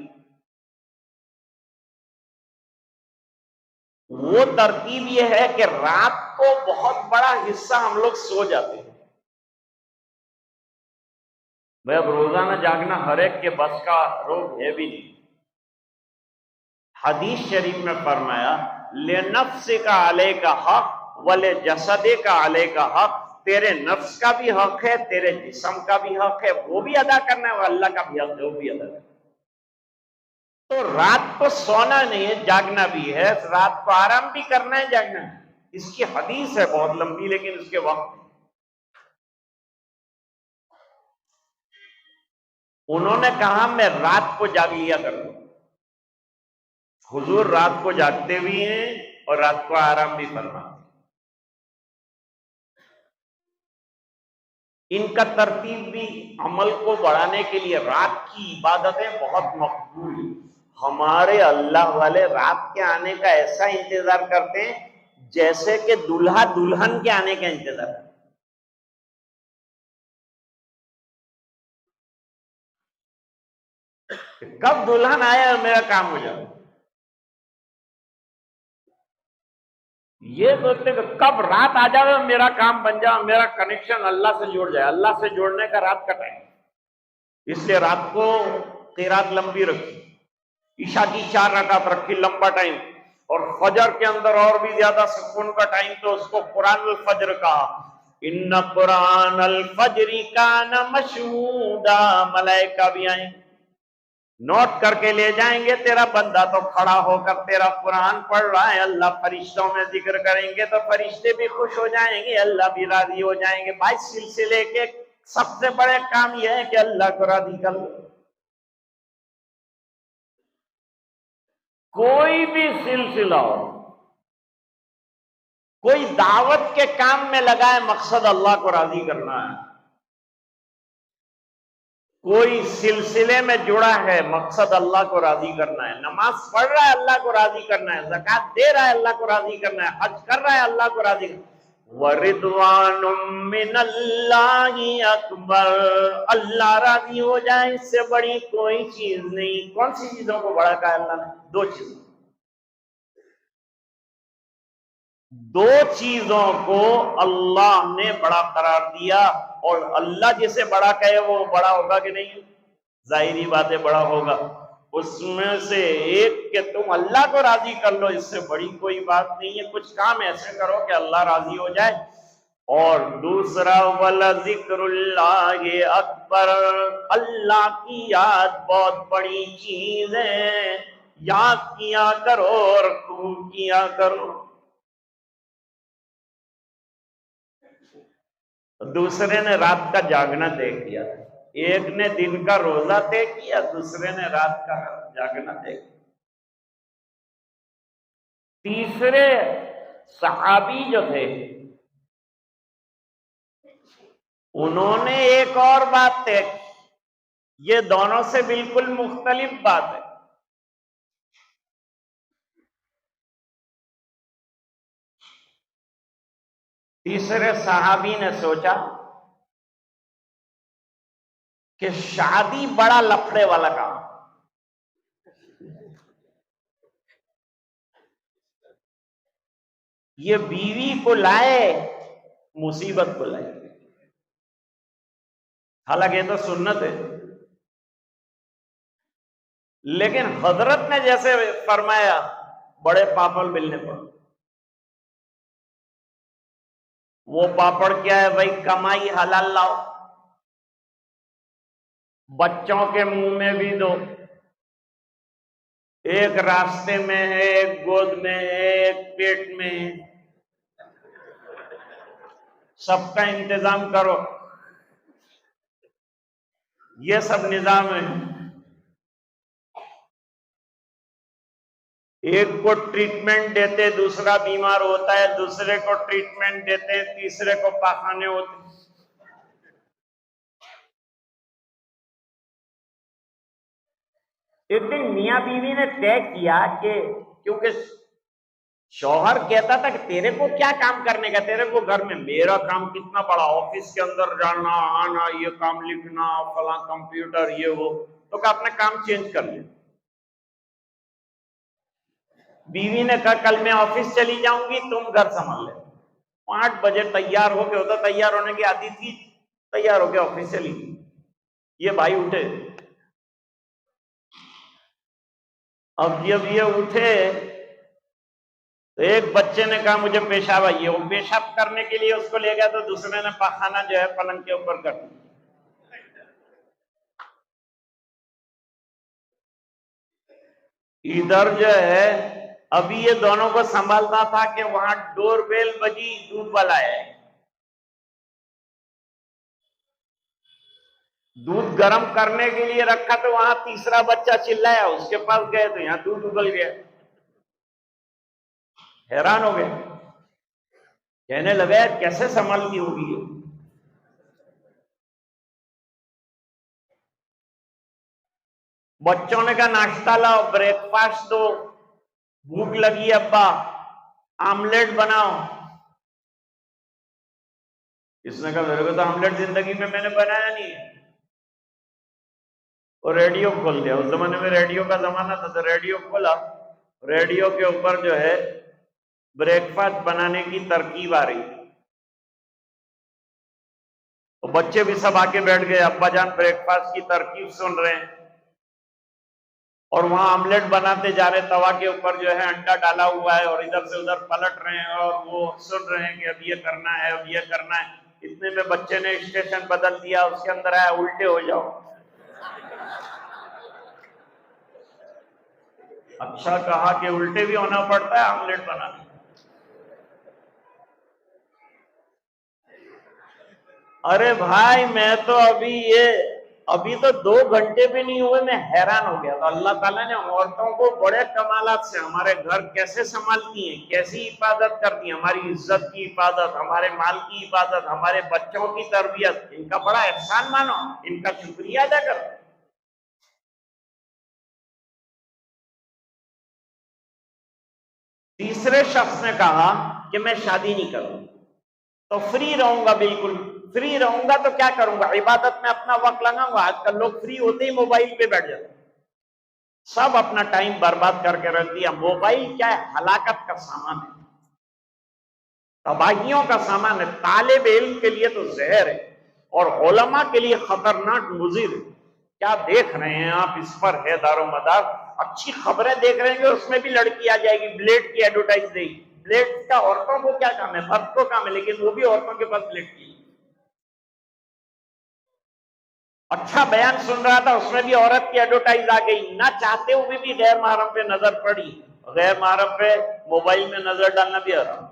وہ ترتیب یہ ہے کہ رات کو بہت بڑا حصہ ہم لوگ سو جاتے ہیں. بھائی اب روزانہ جاگنا ہر ایک کے بس کا روگ ہے بھی نہیں. حدیث شریف میں فرمایا لِنَفْسِكَ عَلَيْكَ حق وَلِجَسَدِكَ عَلَيْكَ حق. تیرے نفس کا بھی حق ہے، تیرے جسم کا بھی حق ہے، وہ بھی ادا کرنا ہے، اور اللہ کا بھی حق ہے، وہ بھی ادا کرنا ہے. تو رات کو سونا نہیں ہے، جاگنا بھی ہے. رات کو آرام بھی کرنا ہے، جاگنا ہے. اس کی حدیث ہے بہت لمبی، لیکن اس کے وقت انہوں نے کہا میں رات کو جاگ لیا کروں. حضور رات کو جاگتے بھی ہیں اور رات کو آرام بھی فرماتے. ان کا ترتیب بھی عمل کو بڑھانے کے لیے. رات کی عبادتیں بہت مقبول ہیں. ہمارے اللہ والے رات کے آنے کا ایسا انتظار کرتے ہیں جیسے کہ دلہا دلہن کے آنے کا انتظار کرتے. کب دلہن آیا اور میرا کام ہو جائے. یہ سوچتے کہ کب رات آ جائے میرا کام بن جائے، میرا کنیکشن اللہ سے جڑ جائے. اللہ سے جوڑنے کا رات کا ٹائم، اس لیے رات کو قرات لمبی رکھی، عشاء کی 4 رکعت رکھی، لمبا ٹائم. اور فجر کے اندر اور بھی زیادہ سکون کا ٹائم، تو اس کو قرآن الفجر کہا. ان قرآن الفجر کان مشہودا. ملائکہ بھی آئیں، نوٹ کر کے لے جائیں گے. تیرا بندہ تو کھڑا ہو کر تیرا قرآن پڑھ رہا ہے، اللہ فرشتوں میں ذکر کریں گے تو فرشتے بھی خوش ہو جائیں گے، اللہ بھی راضی ہو جائیں گے. بھائی سلسلے کے سب سے بڑے کام یہ ہے کہ اللہ کو راضی کر لو. کوئی بھی سلسلہ ہو، کوئی دعوت کے کام میں لگا ہے، مقصد اللہ کو راضی کرنا ہے. کوئی سلسلے میں جڑا ہے، مقصد اللہ کو راضی کرنا ہے. نماز پڑھ رہا ہے، اللہ کو راضی کرنا ہے. زکات دے رہا ہے، اللہ کو راضی کرنا ہے. حج کر رہا ہے، اللہ کو راضی کرنا ہے. وَرِضْوَانٌ مِّنَ اللَّهِ أَكْبَرُ. اللہ راضی ہو جائے، اس سے بڑی کوئی چیز نہیں. کون سی چیزوں کو بڑا کہا اللہ نے؟ 2 چیزوں. 2 چیزوں کو اللہ نے بڑا قرار دیا. اور اللہ جسے بڑا کہے وہ بڑا ہوگا کہ نہیں؟ ظاہری بات ہے بڑا ہوگا. اس میں سے ایک کہ تم اللہ کو راضی کر لو، اس سے بڑی کوئی بات نہیں ہے. کچھ کام ایسے کرو کہ اللہ راضی ہو جائے. اور دوسرا وَلَذِكْرُ اللَّهِ أَكْبَرُ. اللہ کی یاد بہت بڑی چیز ہے. یاد کیا کرو، رکوع کیا کرو. دوسرے نے رات کا جاگنا طے کیا، ایک نے دن کا روزہ طے کیا، دوسرے نے رات کا جاگنا طے کیا۔ تیسرے صحابی جو تھے انہوں نے ایک اور بات طے کی، یہ دونوں سے بالکل مختلف بات ہے۔ تیسرے صحابی نے سوچا کہ شادی بڑا لفڑے والا کام، یہ بیوی کو لائے مصیبت کو لائے، حالانکہ یہ تو سنت ہے، لیکن حضرت نے جیسے فرمایا بڑے پاپڑ ملنے پر، وہ پاپڑ کیا ہے بھائی؟ کمائی حلال لاؤ، بچوں کے منہ میں بھی دو، ایک راستے میں ہے، ایک گود میں ہے، ایک پیٹ میں ہے، سب کا انتظام کرو، یہ سب نظام ہے۔ ایک کو ٹریٹمنٹ دیتے دوسرا بیمار ہوتا ہے، دوسرے کو ٹریٹمنٹ دیتے تیسرے کو پاخانے ہوتے۔ ایک دن میاں بیوی نے طے کیا کہ کیونکہ شوہر کہتا تھا کہ تیرے کو کیا کام کرنے کا، تیرے کو گھر میں، میرا کام کتنا بڑا، آفس کے اندر جانا آنا، یہ کام لکھنا، فلاں کمپیوٹر، یہ وہ، تو کہ اپنا کام چینج کر لے۔ بیوی نے کہا کل میں آفس چلی جاؤں گی، تم گھر سنبھال لے۔ 5 بجے تیار ہو کے، ہوتا تیار ہونے کی عادت تھی، تیار ہو کے آفس چلی گئی۔ یہ بھائی اٹھے، اب جب یہ اٹھے تو ایک بچے نے کہا مجھے پیشاب آئی ہے، وہ پیشاب کرنے کے لیے اس کو لے گیا تو دوسرے نے پاخانہ جو ہے پلنگ کے اوپر کر دیا۔ ادھر جو ہے ابھی یہ دونوں کو سنبھالتا تھا کہ وہاں ڈور بیل بجی، دودھ والا ہے، دودھ گرم کرنے کے لیے رکھا تو وہاں تیسرا بچہ چلایا، اس کے پاس گئے تو یہاں دودھ ابل گیا، حیران ہو گئے، کہنے لگا کیسے سنبھالتی ہوگی یہ؟ بچوں نے کہا ناشتہ لاؤ، بریک فاسٹ دو، بھوک لگی ابا، آملیٹ بناؤ۔ اس نے کہا میرے کو تو آملیٹ زندگی میں نے بنایا نہیں ہے، اور ریڈیو کھول دیا، اس زمانے میں ریڈیو کا زمانہ تھا، تو ریڈیو کھولا، ریڈیو کے اوپر جو ہے بریک فاسٹ بنانے کی ترکیب آ رہی، تو بچے بھی سب آ کے بیٹھ گئے، ابا جان بریک فاسٹ کی ترکیب سن رہے ہیں، اور وہاں آملیٹ بناتے جا رہے، توا کے اوپر جو ہے انڈا ڈالا ہوا ہے، اور ادھر سے ادھر پلٹ رہے ہیں، اور وہ سن رہے ہیں کہ اب یہ کرنا ہے، اب یہ کرنا ہے۔ اتنے میں بچے نے اسٹیشن بدل دیا، اس کے اندر آیا الٹے ہو جاؤ۔ اچھا کہا کہ الٹے بھی ہونا پڑتا ہے آملیٹ بنانے۔ ارے بھائی میں تو ابھی تو 2 گھنٹے بھی نہیں ہوئے، میں حیران ہو گیا۔ تو اللہ تعالیٰ نے عورتوں کو بڑے کمالات سے ہمارے گھر کیسے سنبھالتی ہیں، کیسی حفاظت کرتی ہیں، ہماری عزت کی حفاظت، ہمارے مال کی حفاظت، ہمارے بچوں کی تربیت، ان کا بڑا احسان مانو، ان کا شکریہ ادا کرو۔ تیسرے شخص نے کہا کہ میں شادی نہیں کروں، تو فری رہوں گا، بالکل فری رہوں گا، تو کیا کروں گا؟ عبادت میں اپنا وقت لگاؤں گا۔ آج کل لوگ فری ہوتے ہی موبائل پہ بیٹھ جاتے، سب اپنا ٹائم برباد کر کے رکھ دیا۔ موبائل کیا ہے؟ ہلاکت کا سامان ہے، تباہیوں کا سامان ہے، طالب علم کے لیے تو زہر ہے، اور علماء کے لیے خطرناک مضر ہے۔ کیا دیکھ رہے ہیں آپ اس پر ہے دار و مدار؟ اچھی خبریں دیکھ رہے ہیں کہ اس میں بھی لڑکی آ جائے گی، بلیڈ کی ایڈورٹائز دے گی۔ بلیڈ کا عورتوں کو کیا کام ہے؟ مرد کو کام ہے، لیکن وہ بھی عورتوں کے پاس بلیڈ کی۔ اچھا بیان سن رہا تھا، اس میں بھی عورت کی ایڈورٹائز آ گئی، نہ چاہتے ہوئے بھی غیر محرم پہ نظر پڑی، غیر محرم پہ موبائل میں نظر ڈالنا بھی حرام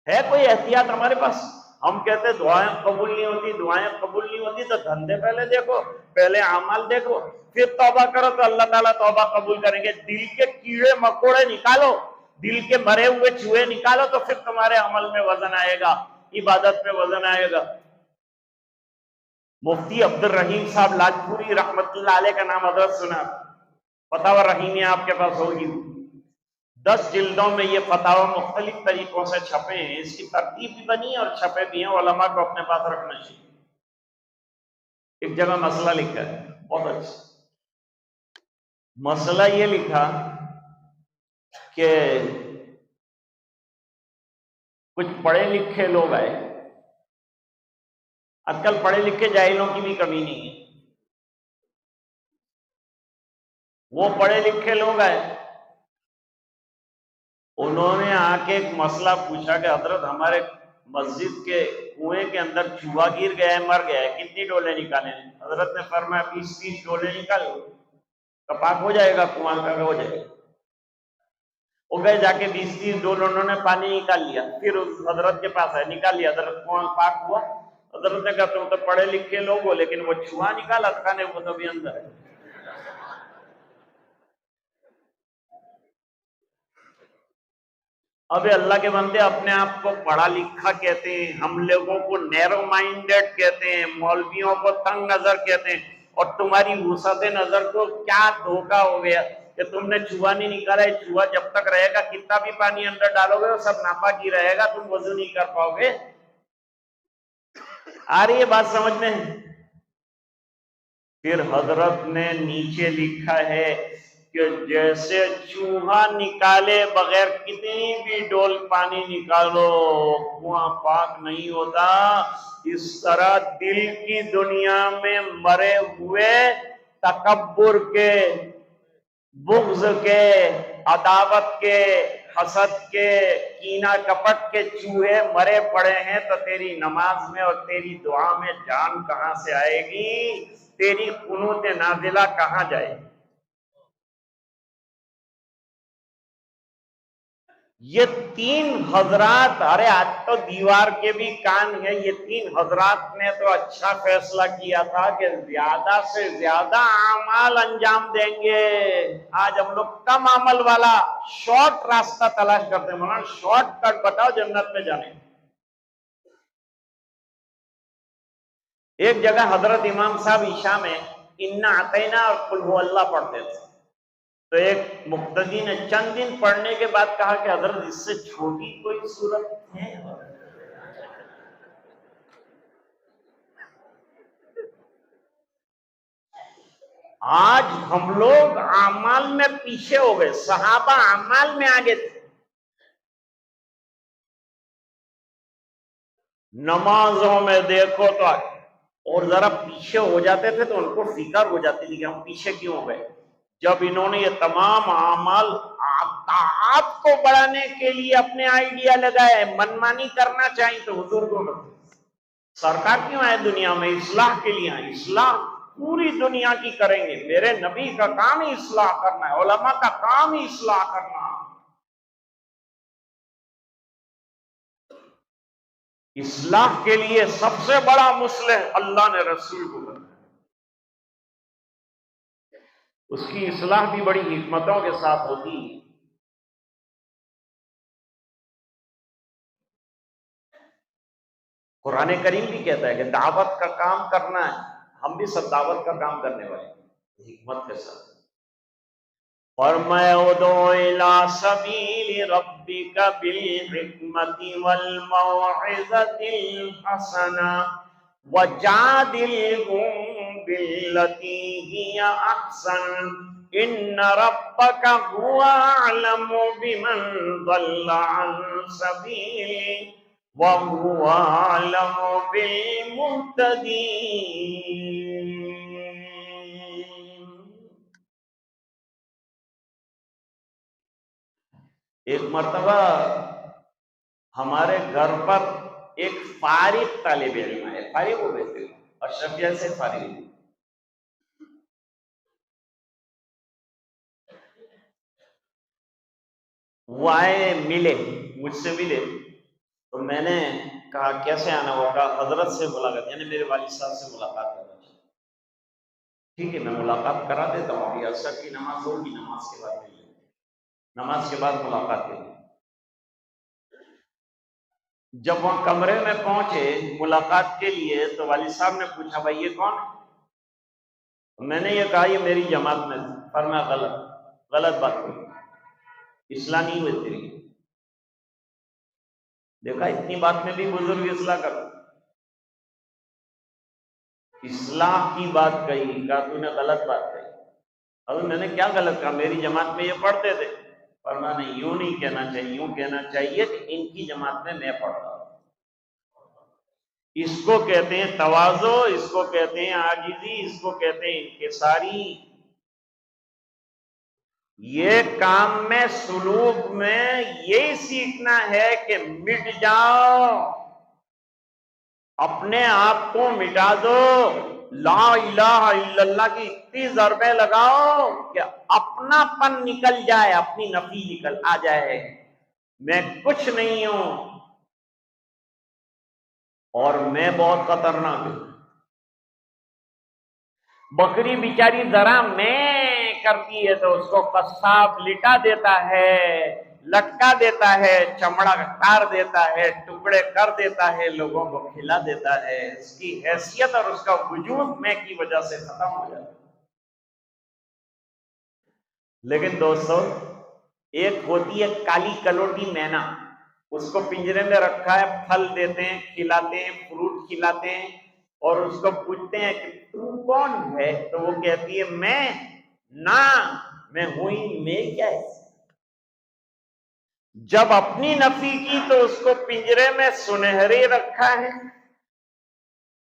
ہے۔ کوئی احتیاط ہمارے پاس؟ ہم کہتے ہیں دعائیں قبول نہیں ہوتی، دعائیں قبول نہیں ہوتی تو دھندے پہلے دیکھو، پہلے اعمال دیکھو، پھر توبہ کرو تو اللہ تعالیٰ توبہ قبول کریں گے۔ دل کے کیڑے مکوڑے نکالو، دل کے مرے ہوئے چوہے نکالو تو پھر تمہارے عمل میں وزن آئے گا، عبادت میں وزن آئے گا۔ مفتی عبد الرحیم صاحب لاجپوری رحمت اللہ علیہ کا نام حضرت سنا، فتاوی رحیمیہ آپ کے پاس ہوگی، 10 جلدوں میں یہ فتاوی مختلف طریقوں سے چھپے ہیں، اس کی ترتیب بھی بنی ہے اور چھپے بھی ہیں، علماء کو اپنے پاس رکھنا چاہیے۔ ایک جگہ مسئلہ لکھا ہے بہت اچھا، مسئلہ یہ لکھا کہ کچھ پڑھے لکھے لوگ آئے، آج کل پڑھے لکھے جاہلوں کی بھی کمی نہیں ہے، وہ پڑھے لکھے لوگ آئے، انہوں نے آ کے ایک مسئلہ پوچھا کہ حضرت ہمارے مسجد کے کنویں کے اندر چوہا گر گیا ہے، مر گیا ہے، کتنی ڈولے نکالیں؟ حضرت نے فرمایا 20-30 ڈولے نکالو تو پاک ہو جائے گا، کنواں کا ہو جائے گا۔ وہ گئے جا کے 20-30 ڈول انہوں نے پانی نکال لیا، پھر اس حضرت کے پاس ہے، نکال لیا، حضرت کنواں پاک ہوا۔ حضرت نے کہا تم تو پڑھے لکھے لوگ ہو، لیکن وہ چوہا نکالا کھانے وہ تو بھی اندر ہے۔ اب اللہ کے بندے اپنے آپ کو پڑھا لکھا کہتے ہیں، ہم لوگوں کو نیرو مائنڈڈ کہتے ہیں، مولویوں کو تنگ نظر کہتے ہیں، اور تمہاری وسعت نظر کو کیا دھوکا ہو گیا کہ تم نے چوہا نہیں نکالا ہے۔ چوہا جب تک رہے گا کتنا بھی پانی اندر ڈالو گے وہ سب ناپاک ہی رہے گا، تم وضو نہیں کر پاؤ گے۔ آ رہی ہے بات سمجھ میں؟ پھر حضرت نے نیچے لکھا ہے کہ جیسے چوہا نکالے بغیر کتنی بھی ڈول پانی نکالو کنواں پاک نہیں ہوتا، اس طرح دل کی دنیا میں مرے ہوئے تکبر کے، بغض کے، عداوت کے، حسد کے، کینہ کپٹ کے چوہے مرے پڑے ہیں، تو تیری نماز میں اور تیری دعا میں جان کہاں سے آئے گی؟ تیری قنوت نازلہ کہاں جائے گی؟ یہ 3 حضرات، ارے آج تو دیوار کے بھی کان ہیں، یہ 3 حضرات نے تو اچھا فیصلہ کیا تھا کہ زیادہ سے زیادہ اعمال انجام دیں گے۔ آج ہم لوگ کم عمل والا شارٹ راستہ تلاش کرتے ہیں، مولانا شارٹ کٹ بتاؤ جنت میں جانے۔ ایک جگہ حضرت امام صاحب عشاء میں انا اعطینا اور قل هو اللہ پڑھتے تھے، تو ایک مقتدی نے چند دن پڑھنے کے بعد کہا کہ حضرت اس سے چھوٹی کوئی صورت ہے؟ آج ہم لوگ اعمال میں پیچھے ہو گئے، صحابہ اعمال میں آگے تھے۔ نمازوں میں دیکھو تو اور ذرا پیچھے ہو جاتے تھے تو ان کو فکر ہو جاتی تھی کہ ہم پیچھے کیوں ہو گئے۔ جب انہوں نے یہ تمام اعمال طاعت کو بڑھانے کے لیے اپنے آئیڈیا لگائے، منمانی کرنا چاہیے، تو حضور کو سرکار کیوں آئے دنیا میں؟ اصلاح کے لیے آئے، اصلاح پوری دنیا کی کریں گے۔ میرے نبی کا کام ہی اصلاح کرنا ہے، علماء کا کام ہی اصلاح کرنا۔ اصلاح کے لیے سب سے بڑا مصلح اللہ نے رسول کو بنایا، اس کی اصلاح بھی بڑی حکمتوں کے ساتھ ہوتی ہے۔ قرآن کریم بھی کہتا ہے کہ دعوت کا کام کرنا ہے، ہم بھی سب دعوت کا کام کرنے والے ہیں، حکمت کے ساتھ۔ فرمایا ادعو الی سبیل ربک بالحکمت والموعظۃ الحسنہ وجادلہم باللتی ہی احسن ان ربک هو اعلم بمن ضل عن سبیلہ وَهُوَ أَعْلَمُ بِالْمُهْتَدِينَ۔ ایک مرتبہ ہمارے گھر پر ایک فارغ طالب علم ہے، فارغ ہو گئے تھے، اشرفیہ سے فارغ ہوئے، وہ آئے، ملے، مجھ سے ملے، تو میں نے کہا کیسے آنا ہوا؟ کہا حضرت سے ملاقات، یعنی میرے والد صاحب سے ملاقات کرنا چاہیے۔ ٹھیک ہے میں ملاقات کرا دیتا ہوں، ابھی عصر کی نماز ہوگی، نماز کے بعد مل لیں گے، نماز کے بعد ملاقات کریں۔ جب وہاں کمرے میں پہنچے ملاقات کے لیے تو والد صاحب نے پوچھا بھائی یہ کون ہے؟ میں نے یہ کہا یہ میری جماعت میں۔ فرمایا غلط بات ہوئی، اصلاح نہیں ہوئی تیری۔ دیکھا اتنی بات میں بھی بزرگ اصلاح کر، اصلاح کی بات کہی، کہا تو نے غلط بات کہی۔ اب میں نے کیا غلط کہا؟ میری جماعت میں یہ پڑھتے تھے۔ فرمایا نہیں، یوں نہیں کہنا چاہیے، یوں کہنا چاہیے کہ ان کی جماعت میں پڑھتا ہوں۔ اس کو کہتے ہیں تواضع، اس کو کہتے ہیں عاجزی، اس کو کہتے ہیں انکساری۔ یہ کام میں سلوک میں یہی سیکھنا ہے کہ مٹ جاؤ، اپنے آپ کو مٹا دو، لا الہ الا اللہ کی اتنی ضربیں لگاؤ کہ اپنا پن نکل جائے، اپنی نفی نکل آ جائے، میں کچھ نہیں ہوں اور میں بہت خطرناک ہوں۔ بکری بیچاری ذرا میں کرتی ہے تو اس کو قصاب لٹا دیتا ہے، لٹکا دیتا ہے، چمڑا کاٹ دیتا ہے، ٹکڑے کر دیتا ہے، لوگوں کو کھلا دیتا ہے، اس کی حیثیت اور اس کا وجود میں کی وجہ سے ختم ہو جاتا ہے۔ لیکن دوستو ایک ہوتی ہے کالی کلوٹی مینا، اس کو پنجرے میں رکھا ہے، پھل دیتے ہیں، کھلاتے ہیں، فروٹ کھلاتے ہیں، اور اس کو پوچھتے ہیں کہ تو کون ہے؟ تو وہ کہتی ہے میں ہوں ہی، میں کیا ہے؟ جب اپنی نفی کی تو اس کو پنجرے میں سنہرے رکھا ہے،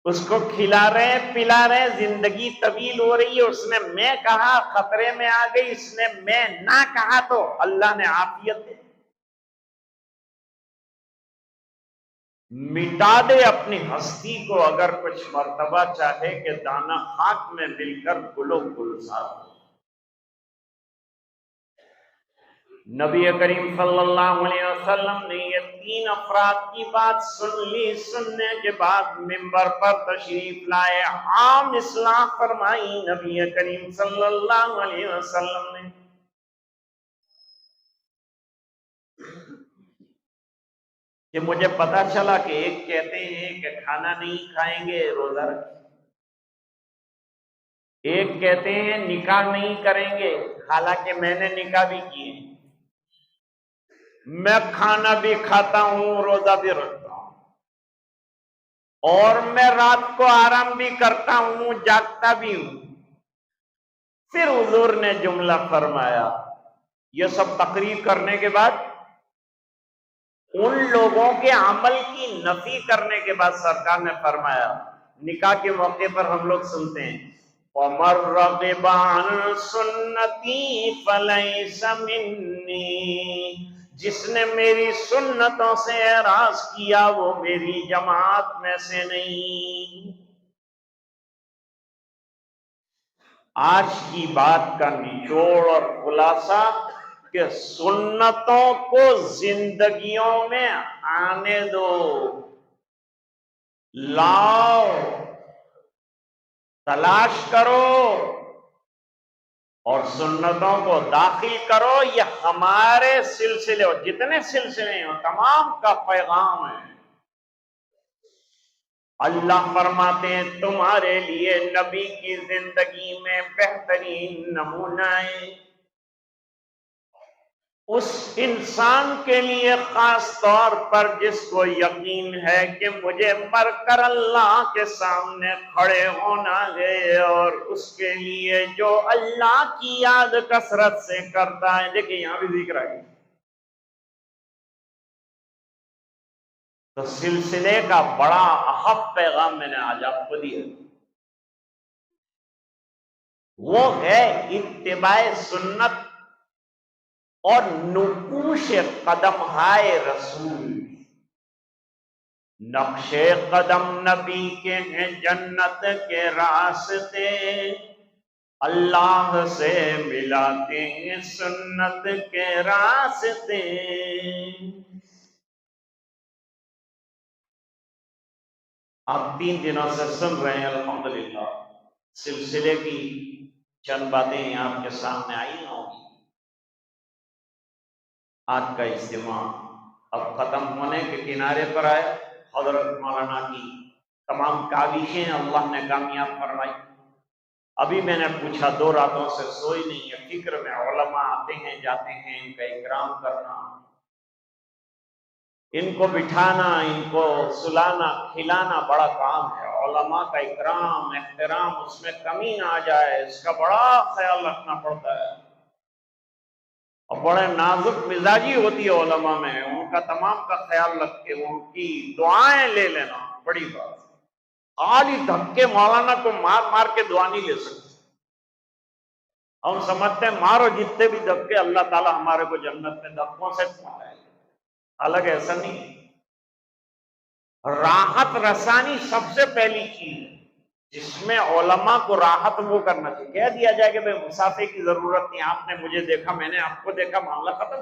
اس کو کھلا رہے ہیں، پلا رہے ہیں، زندگی طویل ہو رہی ہے، اس نے میں کہا خطرے میں آ گئی، اس نے میں نہ کہا تو اللہ نے عافیت دی۔ مٹا دے اپنی ہستی کو اگر کچھ مرتبہ چاہے کہ دانا خاک میں مل کر گلو گلزار ہو۔ نبی کریم صلی اللہ علیہ وسلم نے یہ 3 افراد کی بات سن لی، سننے کے بعد منبر پر تشریف لائے، عام اصلاح فرمائی نبی کریم صلی اللہ علیہ وسلم نے۔ کہ مجھے پتا چلا کہ ایک کہتے ہیں کہ کھانا نہیں کھائیں گے روزہ رکھیں، ایک کہتے ہیں نکاح نہیں کریں گے، حالانکہ میں نے نکاح بھی کیے، میں کھانا بھی کھاتا ہوں، روزہ بھی رکھتا ہوں، اور میں رات کو آرام بھی کرتا ہوں، جاگتا بھی ہوں۔ پھر حضور نے جملہ فرمایا، یہ سب تقریر کرنے کے بعد ان لوگوں کے عمل کی نفی کرنے کے بعد سرکار نے فرمایا، نکاح کے موقع پر ہم لوگ سنتے ہیں وَمَن رَغِبَ عَن سُنَّتِي فَلَيْسَ مِنِّي، جس نے میری سنتوں سے اعراض کیا وہ میری جماعت میں سے نہیں۔ آج کی بات کا نچوڑ اور خلاصہ کہ سنتوں کو زندگیوں میں آنے دو، لاؤ، تلاش کرو اور سنتوں کو داخل کرو۔ یہ ہمارے سلسلے اور جتنے سلسلے ہیں تمام کا پیغام ہے۔ اللہ فرماتے ہیں تمہارے لیے نبی کی زندگی میں بہترین نمونہ ہے اس انسان کے لیے، خاص طور پر جس کو یقین ہے کہ مجھے مر کر اللہ کے سامنے کھڑے ہونا ہے، اور اس کے لیے جو اللہ کی یاد کثرت سے کرتا ہے۔ دیکھیں یہاں بھی ذکر ہے، تو سلسلے کا بڑا اہم پیغام میں نے آج آپ کو دیا، وہ ہے اتباع سنت اور نقوش قدم ہائے رسول۔ نقش قدم نبی کے ہیں جنت کے راستے، اللہ سے ملاتے ہیں سنت کے راستے۔ آپ 3 دنوں سے سن رہے ہیں الحمدللہ، سلسلے کی چند باتیں آپ کے سامنے آئی ہوں گی۔ آج کا اجتماع اب ختم ہونے کے کنارے پر آئے۔ حضرت مولانا کی تمام کاوشیں اللہ نے کامیاب فرمائی۔ ابھی میں نے پوچھا، 2 راتوں سے سوئی نہیں ہے، فکر میں علماء آتے ہیں جاتے ہیں، ان کا اکرام کرنا، ان کو بٹھانا، ان کو سلانا کھلانا بڑا کام ہے۔ علماء کا اکرام احترام، اس میں کمی نہ آ جائے، اس کا بڑا خیال رکھنا پڑتا ہے، اور بڑے نازک مزاجی ہوتی ہے علماء میں، ان کا تمام کا خیال رکھ کے ان کی دعائیں لے لینا بڑی بات۔ خالی دھکے مولانا کو مار مار کے دعا نہیں لے سکتے۔ ہم سمجھتے ہیں مارو جتنے بھی دھکے، اللہ تعالیٰ ہمارے کو جنت میں دھکوں سے پہنچائے، حالانکہ ایسا نہیں۔ راحت رسانی سب سے پہلی چیز ہے جس میں علماء کو راحت وہ کرنا چاہیے۔ کہہ دیا جائے کہ بھئی مسافے کی ضرورت نہیں، آپ نے مجھے دیکھا، میں نے آپ کو دیکھا، معاملہ ختم۔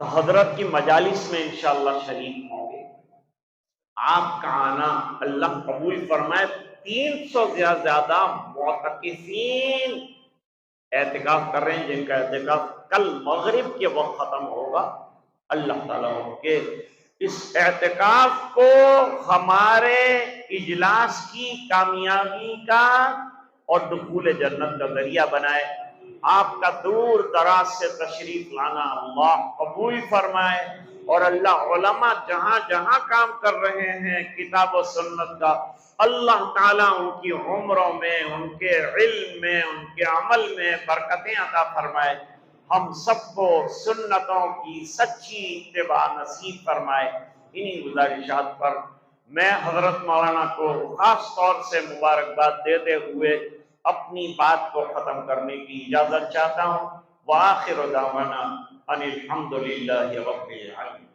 تو حضرت کی مجالس میں انشاءاللہ شریک ہوں گے۔ آپ کا آنا اللہ قبول فرمائے۔ 300 سے زیادہ معتکفین اعتکاف کر رہے ہیں، جن کا اعتکاف کل مغرب کے وقت ختم ہوگا۔ اللہ تعالیٰ کے اس اعتکاف کو ہمارے اجلاس کی کامیابی کا اور دخول جنت کا ذریعہ بنائے۔ آپ کا دور دراز سے تشریف لانا اللہ قبول فرمائے، اور اللہ علماء جہاں جہاں کام کر رہے ہیں کتاب و سنت کا، اللہ تعالیٰ ان کی عمروں میں، ان کے علم میں، ان کے عمل میں برکتیں عطا فرمائے۔ ہم سب کو سنتوں کی سچی اتباع نصیب فرمائے۔ انہی گزارشات پر میں حضرت مولانا کو خاص طور سے مبارکباد دیتے ہوئے اپنی بات کو ختم کرنے کی اجازت چاہتا ہوں۔ وآخر دعوانا ان الحمد للہ رب العالمین۔